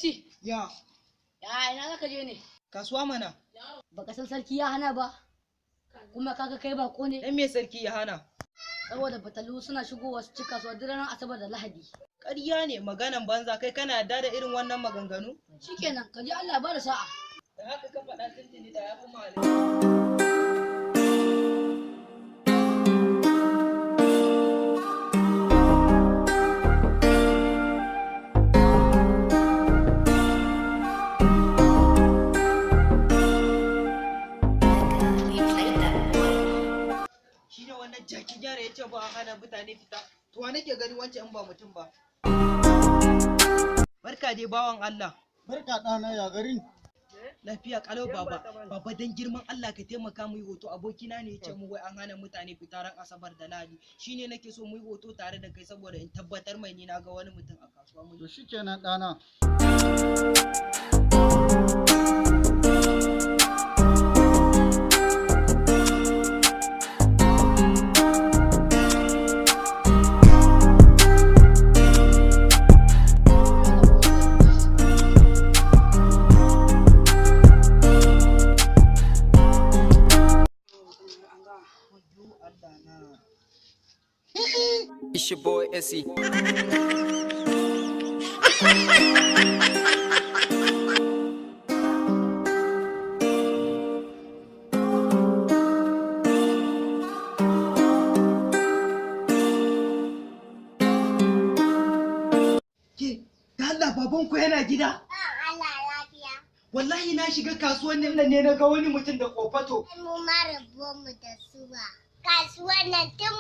AC. Ya. Ya ina zaka je ne? Kasuwa mana. Baka san sarki ya hana ba. Kuma kaga kai bako ne. Dan me sarki ya hana? Saboda batalu suna shigowa su ci kasuwa duk ranar Asabar da Lahadi. Ƙarya ne maganan banza kai kana yarda da irin wannan maganganu? Shikenan ka ji Allah ya bada sa'a. Da haka ka faɗa tuntuni da ya fi malami. Jaki gyara ya ce ba a hana mutane fita, to wa nake gani wancan in ba mutum ba. Barka dai bawan Allah. Barka ɗana ya garin. Lafiya kalau baba. Baba dan girman Allah ka taimaka mu yi hoto, abokina ne ya ce mu wai an hana mutane fita ran Asabar da Lahadi. Shine nake so mu yi hoto tare da kai saboda in tabbatar mai ni na ga wani mutum a kasuwa mu. To shikenan ɗana. It's your boy Essie. Ke, da Allah babanku yana gida? Allah lafiya. Wallahi na shiga kasuwannin nan ne na ga wani mutum da kofato. Mu ma mu da su ba. Kasuwan nan tun